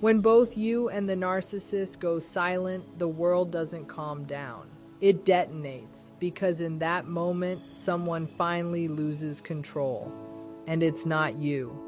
When both you and the narcissist go silent, the world doesn't calm down. It detonates, because in that moment, someone finally loses control. And it's not you.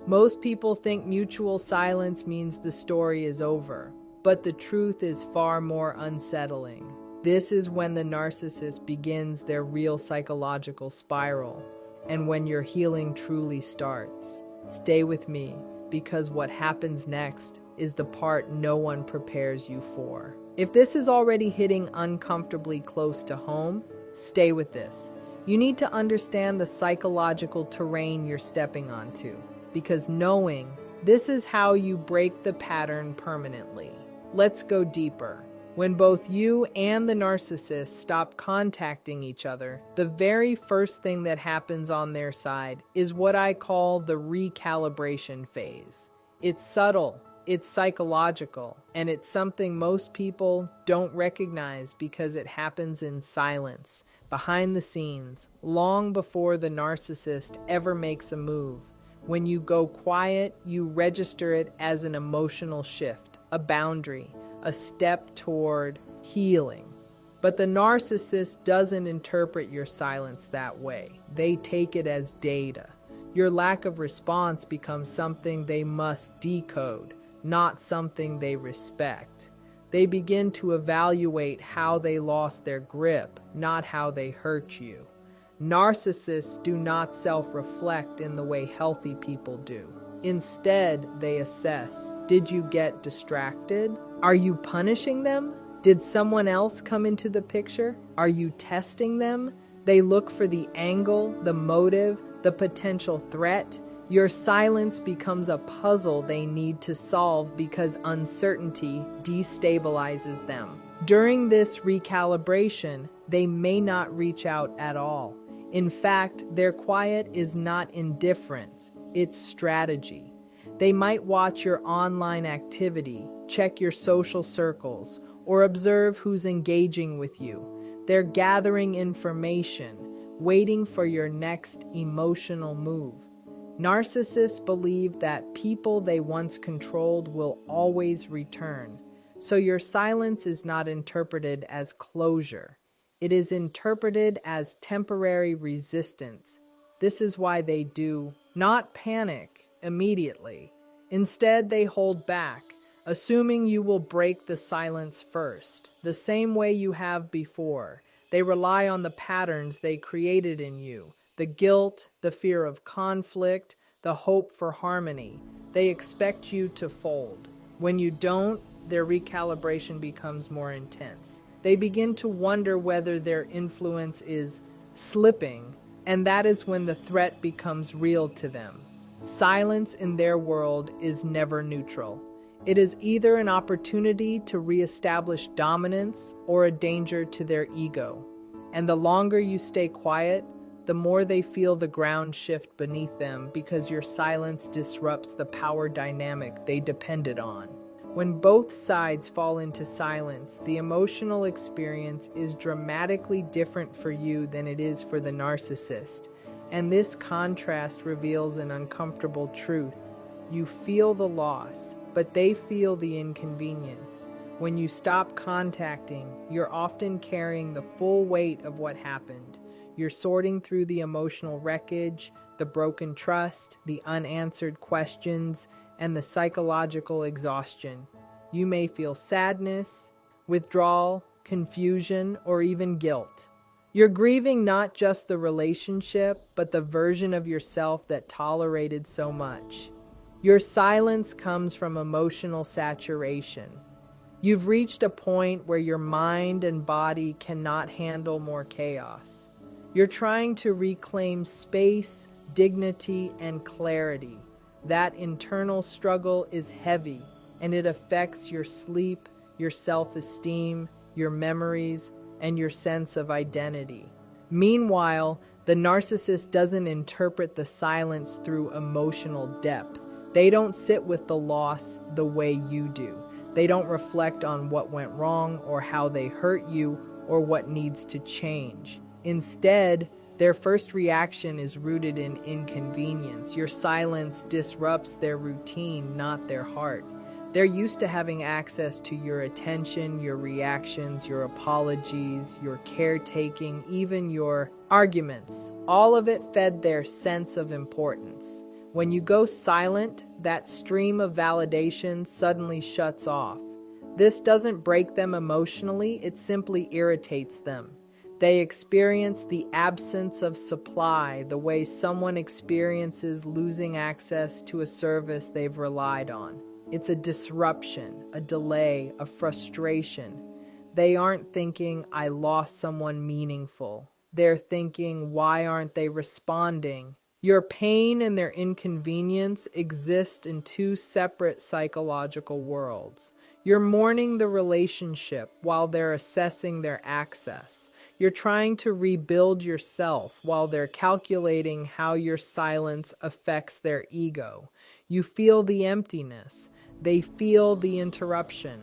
Most people think mutual silence means the story is over, but the truth is far more unsettling. This is when the narcissist begins their real psychological spiral, and when your healing truly starts. Stay with me, because what happens next is the part no one prepares you for. If this is already hitting uncomfortably close to home, stay with this. You need to understand the psychological terrain you're stepping onto, because knowing this is how you break the pattern permanently. Let's go deeper. When both you and the narcissist stop contacting each other, the very first thing that happens on their side is what I call the recalibration phase. It's subtle, it's psychological, and it's something most people don't recognize because it happens in silence, behind the scenes, long before the narcissist ever makes a move. When you go quiet, you register it as an emotional shift, a boundary, a step toward healing. But the narcissist doesn't interpret your silence that way. They take it as data. Your lack of response becomes something they must decode, not something they respect. They begin to evaluate how they lost their grip, not how they hurt you. Narcissists do not self-reflect in the way healthy people do. Instead, they assess. Did you get distracted? Are you punishing them? Did someone else come into the picture? Are you testing them? They look for the angle, the motive, the potential threat. Your silence becomes a puzzle they need to solve because uncertainty destabilizes them. During this recalibration, they may not reach out at all. In fact, their quiet is not indifference, it's strategy. They might watch your online activity, check your social circles, or observe who's engaging with you. They're gathering information, waiting for your next emotional move. Narcissists believe that people they once controlled will always return, so your silence is not interpreted as closure. It is interpreted as temporary resistance. This is why they do not panic immediately. Instead, they hold back, assuming you will break the silence first, the same way you have before. They rely on the patterns they created in you, the guilt, the fear of conflict, the hope for harmony. They expect you to fold. When you don't, their recalibration becomes more intense. They begin to wonder whether their influence is slipping, and that is when the threat becomes real to them. Silence in their world is never neutral. It is either an opportunity to reestablish dominance or a danger to their ego. And the longer you stay quiet, the more they feel the ground shift beneath them because your silence disrupts the power dynamic they depended on. When both sides fall into silence, the emotional experience is dramatically different for you than it is for the narcissist. And this contrast reveals an uncomfortable truth. You feel the loss, but they feel the inconvenience. When you stop contacting, you're often carrying the full weight of what happened. You're sorting through the emotional wreckage, the broken trust, the unanswered questions, and the psychological exhaustion. You may feel sadness, withdrawal, confusion, or even guilt. You're grieving not just the relationship, but the version of yourself that tolerated so much. Your silence comes from emotional saturation. You've reached a point where your mind and body cannot handle more chaos. You're trying to reclaim space, dignity, and clarity. That internal struggle is heavy, and it affects your sleep, your self-esteem, your memories, and your sense of identity. Meanwhile, the narcissist doesn't interpret the silence through emotional depth. They don't sit with the loss the way you do. They don't reflect on what went wrong or how they hurt you or what needs to change. Instead, their first reaction is rooted in inconvenience. Your silence disrupts their routine, not their heart. They're used to having access to your attention, your reactions, your apologies, your caretaking, even your arguments. All of it fed their sense of importance. When you go silent, that stream of validation suddenly shuts off. This doesn't break them emotionally, it simply irritates them. They experience the absence of supply, the way someone experiences losing access to a service they've relied on. It's a disruption, a delay, a frustration. They aren't thinking, I lost someone meaningful. They're thinking, why aren't they responding? Your pain and their inconvenience exist in two separate psychological worlds. You're mourning the relationship while they're assessing their access. You're trying to rebuild yourself while they're calculating how your silence affects their ego. You feel the emptiness. They feel the interruption.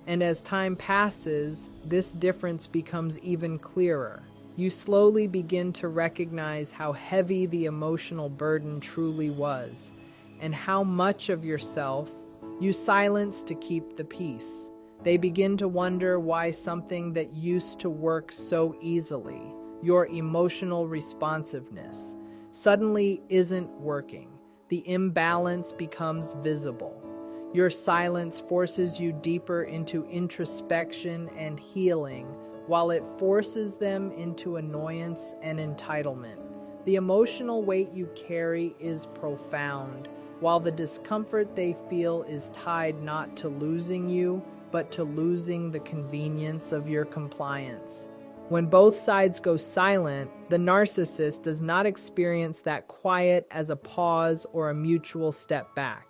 And as time passes, this difference becomes even clearer. You slowly begin to recognize how heavy the emotional burden truly was, and how much of yourself you silence to keep the peace. They begin to wonder why something that used to work so easily, your emotional responsiveness, suddenly isn't working. The imbalance becomes visible. Your silence forces you deeper into introspection and healing, while it forces them into annoyance and entitlement. The emotional weight you carry is profound, while the discomfort they feel is tied not to losing you, but to losing the convenience of your compliance. When both sides go silent, the narcissist does not experience that quiet as a pause or a mutual step back.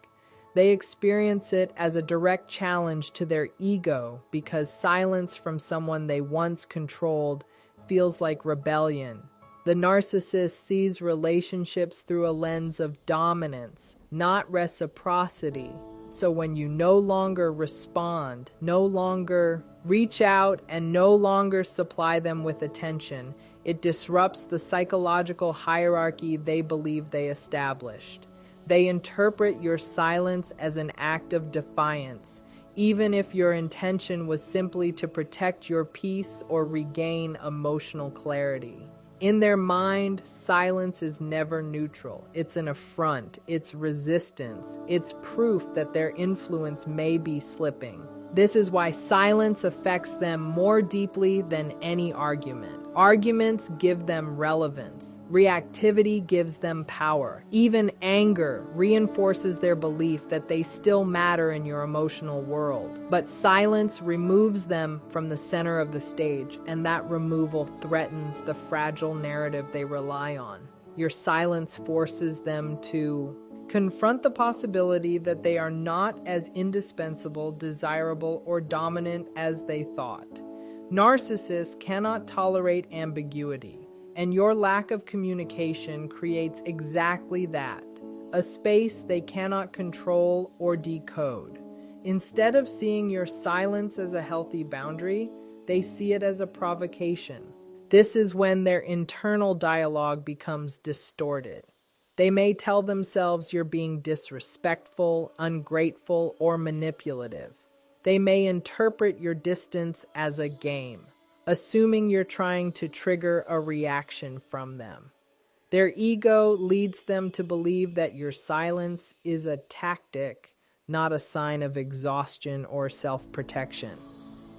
They experience it as a direct challenge to their ego, because silence from someone they once controlled feels like rebellion. The narcissist sees relationships through a lens of dominance, not reciprocity. So when you no longer respond, no longer reach out, and no longer supply them with attention, it disrupts the psychological hierarchy they believe they established. They interpret your silence as an act of defiance, even if your intention was simply to protect your peace or regain emotional clarity. In their mind, silence is never neutral. It's an affront, it's resistance, it's proof that their influence may be slipping. This is why silence affects them more deeply than any argument. Arguments give them relevance. Reactivity gives them power. Even anger reinforces their belief that they still matter in your emotional world. But silence removes them from the center of the stage, and that removal threatens the fragile narrative they rely on. Your silence forces them to confront the possibility that they are not as indispensable, desirable, or dominant as they thought. Narcissists cannot tolerate ambiguity, and your lack of communication creates exactly that, a space they cannot control or decode. Instead of seeing your silence as a healthy boundary, they see it as a provocation. This is when their internal dialogue becomes distorted. They may tell themselves you're being disrespectful, ungrateful, or manipulative. They may interpret your distance as a game, assuming you're trying to trigger a reaction from them. Their ego leads them to believe that your silence is a tactic, not a sign of exhaustion or self-protection.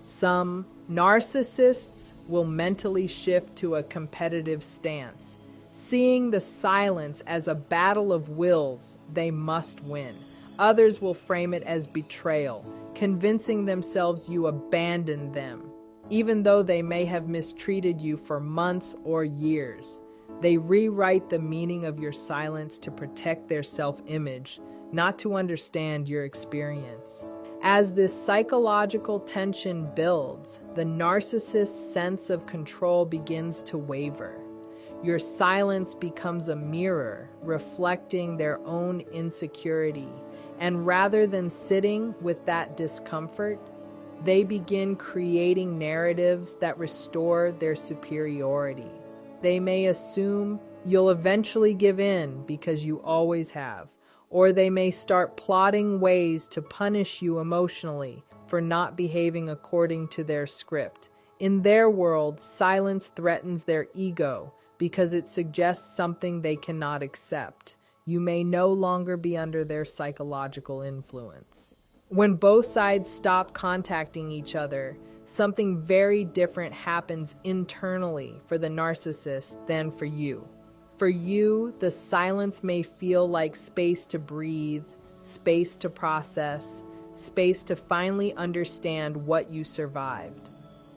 Some narcissists will mentally shift to a competitive stance, seeing the silence as a battle of wills they must win. Others will frame it as betrayal, convincing themselves you abandoned them, even though they may have mistreated you for months or years. They rewrite the meaning of your silence to protect their self-image, not to understand your experience. As this psychological tension builds, the narcissist's sense of control begins to waver. Your silence becomes a mirror, reflecting their own insecurity. And rather than sitting with that discomfort, they begin creating narratives that restore their superiority. They may assume you'll eventually give in because you always have, or they may start plotting ways to punish you emotionally for not behaving according to their script. In their world, silence threatens their ego because it suggests something they cannot accept. You may no longer be under their psychological influence. When both sides stop contacting each other, something very different happens internally for the narcissist than for you. For you, the silence may feel like space to breathe, space to process, space to finally understand what you survived.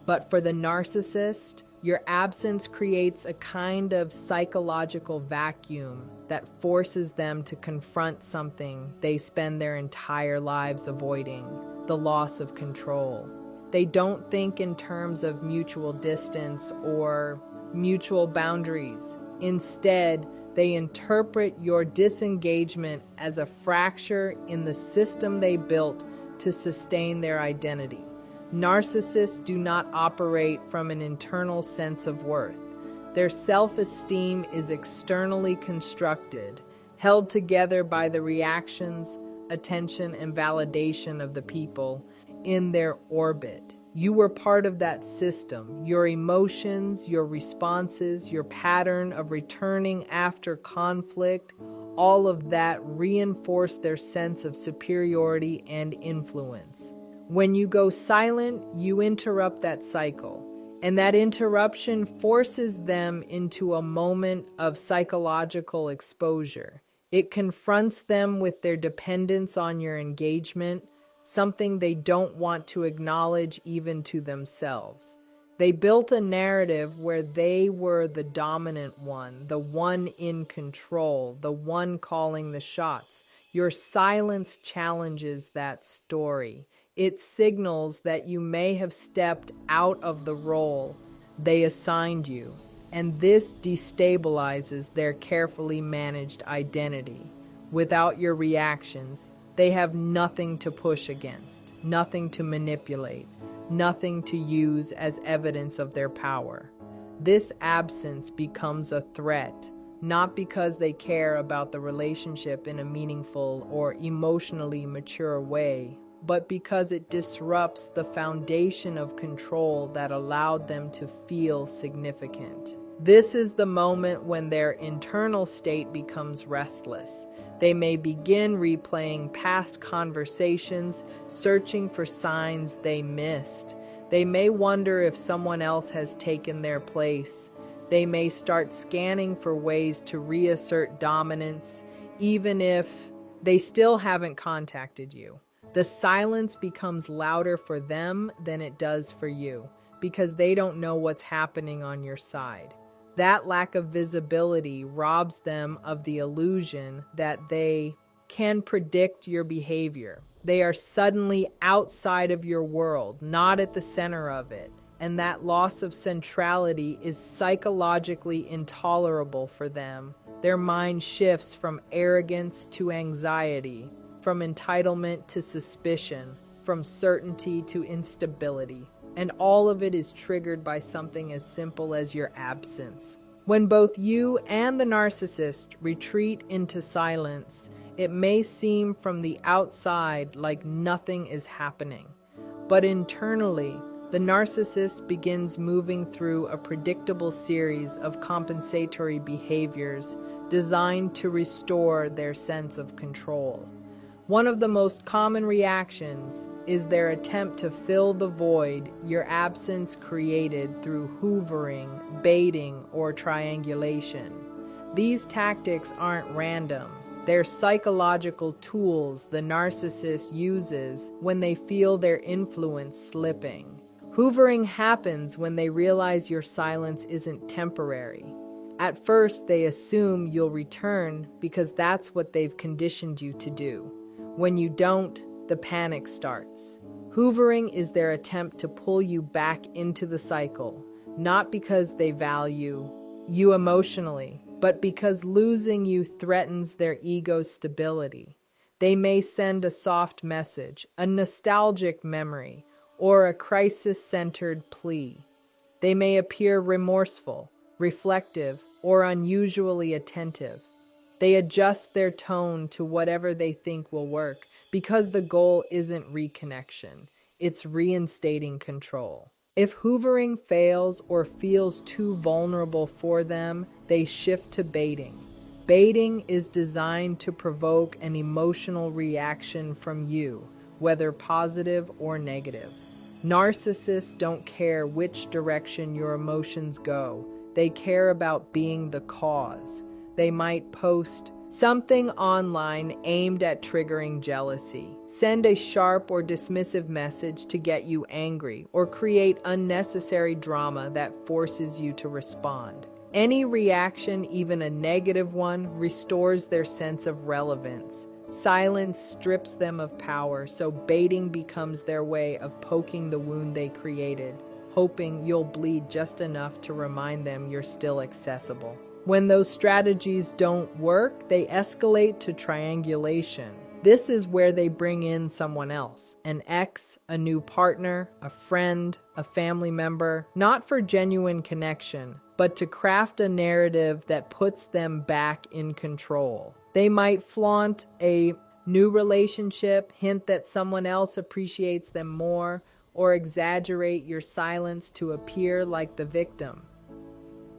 But for the narcissist, your absence creates a kind of psychological vacuum that forces them to confront something they spend their entire lives avoiding: the loss of control. They don't think in terms of mutual distance or mutual boundaries. Instead, they interpret your disengagement as a fracture in the system they built to sustain their identity. Narcissists do not operate from an internal sense of worth. Their self-esteem is externally constructed, held together by the reactions, attention, and validation of the people in their orbit. You were part of that system. Your emotions, your responses, your pattern of returning after conflict, all of that reinforced their sense of superiority and influence. When you go silent, you interrupt that cycle, and that interruption forces them into a moment of psychological exposure. It confronts them with their dependence on your engagement, something they don't want to acknowledge even to themselves. They built a narrative where they were the dominant one, the one in control, the one calling the shots. Your silence challenges that story. It signals that you may have stepped out of the role they assigned you, and this destabilizes their carefully managed identity. Without your reactions, they have nothing to push against, nothing to manipulate, nothing to use as evidence of their power. This absence becomes a threat, not because they care about the relationship in a meaningful or emotionally mature way, but because it disrupts the foundation of control that allowed them to feel significant. This is the moment when their internal state becomes restless. They may begin replaying past conversations, searching for signs they missed. They may wonder if someone else has taken their place. They may start scanning for ways to reassert dominance, even if they still haven't contacted you. The silence becomes louder for them than it does for you, because they don't know what's happening on your side. That lack of visibility robs them of the illusion that they can predict your behavior. They are suddenly outside of your world, not at the center of it. And that loss of centrality is psychologically intolerable for them. Their mind shifts from arrogance to anxiety, from entitlement to suspicion, from certainty to instability. And all of it is triggered by something as simple as your absence. When both you and the narcissist retreat into silence, it may seem from the outside like nothing is happening. But internally, the narcissist begins moving through a predictable series of compensatory behaviors designed to restore their sense of control. One of the most common reactions is their attempt to fill the void your absence created through hoovering, baiting, or triangulation. These tactics aren't random. They're psychological tools the narcissist uses when they feel their influence slipping. Hoovering happens when they realize your silence isn't temporary. At first, they assume you'll return because that's what they've conditioned you to do. When you don't, the panic starts. Hoovering is their attempt to pull you back into the cycle, not because they value you emotionally, but because losing you threatens their ego's stability. They may send a soft message, a nostalgic memory, or a crisis-centered plea. They may appear remorseful, reflective, or unusually attentive. They adjust their tone to whatever they think will work because the goal isn't reconnection, it's reinstating control. If hoovering fails or feels too vulnerable for them, they shift to baiting. Baiting is designed to provoke an emotional reaction from you, whether positive or negative. Narcissists don't care which direction your emotions go. They care about being the cause. They might post something online aimed at triggering jealousy, send a sharp or dismissive message to get you angry, or create unnecessary drama that forces you to respond. Any reaction, even a negative one, restores their sense of relevance. Silence strips them of power, so baiting becomes their way of poking the wound they created, hoping you'll bleed just enough to remind them you're still accessible. When those strategies don't work, they escalate to triangulation. This is where they bring in someone else, an ex, a new partner, a friend, a family member, not for genuine connection, but to craft a narrative that puts them back in control. They might flaunt a new relationship, hint that someone else appreciates them more, or exaggerate your silence to appear like the victim.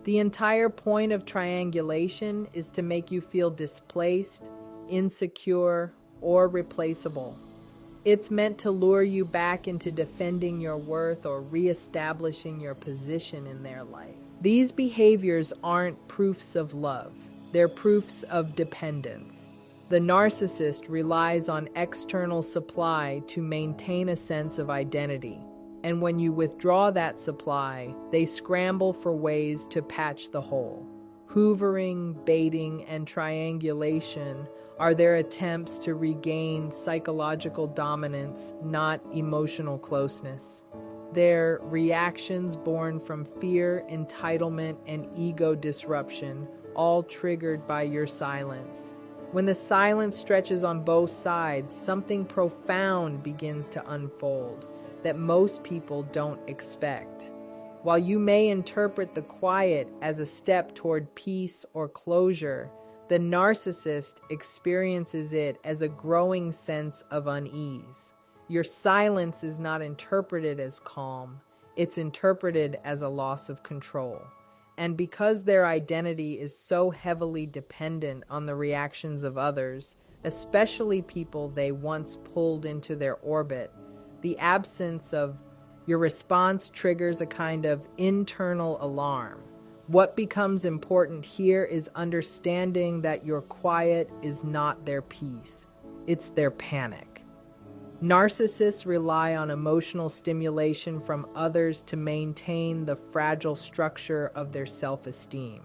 The entire point of triangulation is to make you feel displaced, insecure, or replaceable. It's meant to lure you back into defending your worth or reestablishing your position in their life. These behaviors aren't proofs of love. They're proofs of dependence. The narcissist relies on external supply to maintain a sense of identity. And when you withdraw that supply, they scramble for ways to patch the hole. Hoovering, baiting, and triangulation are their attempts to regain psychological dominance, not emotional closeness. They're reactions born from fear, entitlement, and ego disruption, all triggered by your silence. When the silence stretches on both sides, something profound begins to unfold that most people don't expect. While you may interpret the quiet as a step toward peace or closure, the narcissist experiences it as a growing sense of unease. Your silence is not interpreted as calm, it's interpreted as a loss of control. And because their identity is so heavily dependent on the reactions of others, especially people they once pulled into their orbit, the absence of your response triggers a kind of internal alarm. What becomes important here is understanding that your quiet is not their peace, it's their panic. Narcissists rely on emotional stimulation from others to maintain the fragile structure of their self-esteem.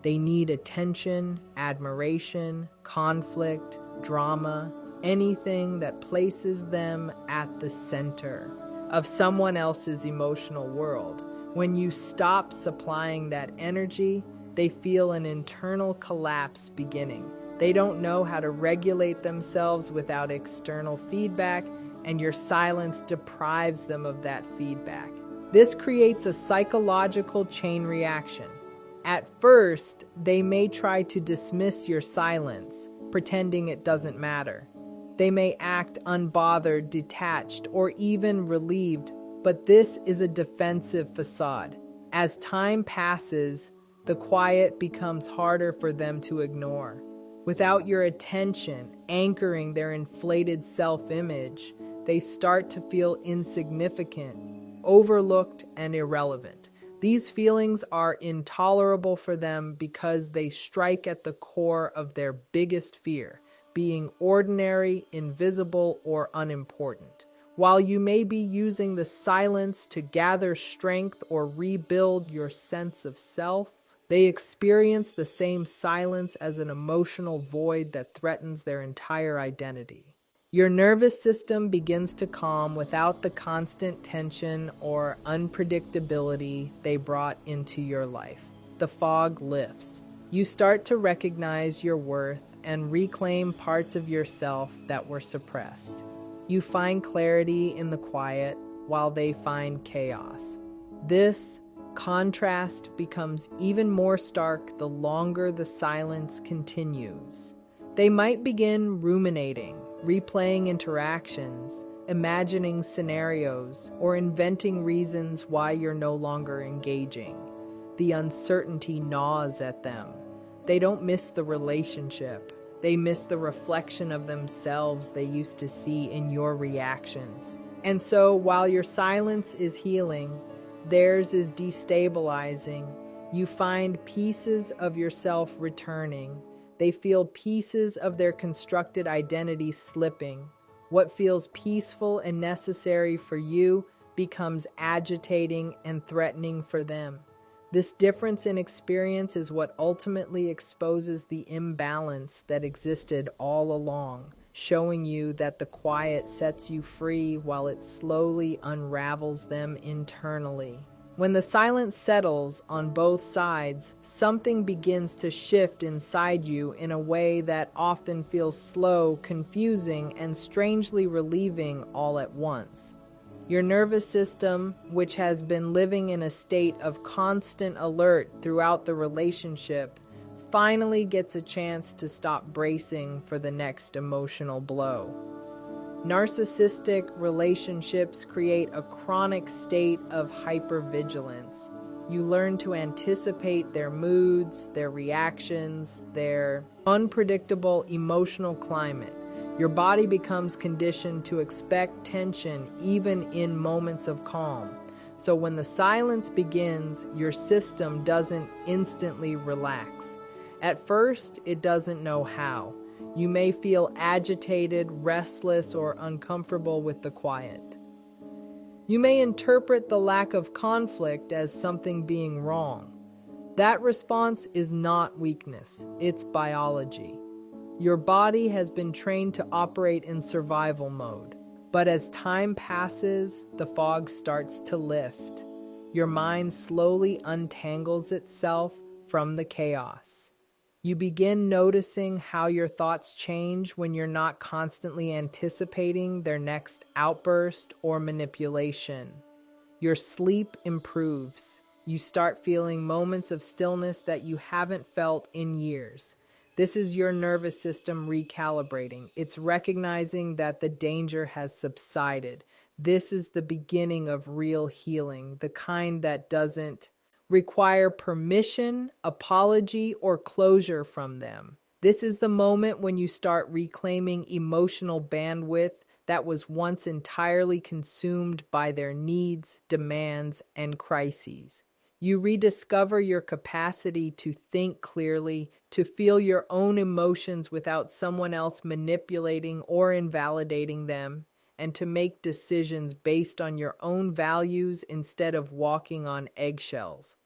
They need attention, admiration, conflict, drama, anything that places them at the center of someone else's emotional world. When you stop supplying that energy, they feel an internal collapse beginning. They don't know how to regulate themselves without external feedback, and your silence deprives them of that feedback. This creates a psychological chain reaction. At first, they may try to dismiss your silence, pretending it doesn't matter. They may act unbothered, detached, or even relieved, but this is a defensive facade. As time passes, the quiet becomes harder for them to ignore. Without your attention anchoring their inflated self-image, they start to feel insignificant, overlooked, and irrelevant. These feelings are intolerable for them because they strike at the core of their biggest fear, being ordinary, invisible, or unimportant. While you may be using the silence to gather strength or rebuild your sense of self, they experience the same silence as an emotional void that threatens their entire identity. Your nervous system begins to calm without the constant tension or unpredictability they brought into your life. The fog lifts. You start to recognize your worth and reclaim parts of yourself that were suppressed. You find clarity in the quiet while they find chaos. This Contrast becomes even more stark the longer the silence continues. They might begin ruminating, replaying interactions, imagining scenarios, or inventing reasons why you're no longer engaging. The uncertainty gnaws at them. They don't miss the relationship. They miss the reflection of themselves they used to see in your reactions. And so, while your silence is healing, theirs is destabilizing. You find pieces of yourself returning. They feel pieces of their constructed identity slipping. What feels peaceful and necessary for you becomes agitating and threatening for them. This difference in experience is what ultimately exposes the imbalance that existed all along, showing you that the quiet sets you free while it slowly unravels them internally. When the silence settles on both sides, something begins to shift inside you in a way that often feels slow, confusing, and strangely relieving all at once. Your nervous system, which has been living in a state of constant alert throughout the relationship, finally gets a chance to stop bracing for the next emotional blow. Narcissistic relationships create a chronic state of hypervigilance. You learn to anticipate their moods, their reactions, their unpredictable emotional climate. Your body becomes conditioned to expect tension even in moments of calm. So when the silence begins, your system doesn't instantly relax. At first, it doesn't know how. You may feel agitated, restless, or uncomfortable with the quiet. You may interpret the lack of conflict as something being wrong. That response is not weakness, it's biology. Your body has been trained to operate in survival mode, but as time passes, the fog starts to lift. Your mind slowly untangles itself from the chaos. You begin noticing how your thoughts change when you're not constantly anticipating their next outburst or manipulation. Your sleep improves. You start feeling moments of stillness that you haven't felt in years. This is your nervous system recalibrating. It's recognizing that the danger has subsided. This is the beginning of real healing, the kind that doesn't require permission, apology, or closure from them. This is the moment when you start reclaiming emotional bandwidth that was once entirely consumed by their needs, demands, and crises. You rediscover your capacity to think clearly, to feel your own emotions without someone else manipulating or invalidating them, and to make decisions based on your own values instead of walking on eggshells.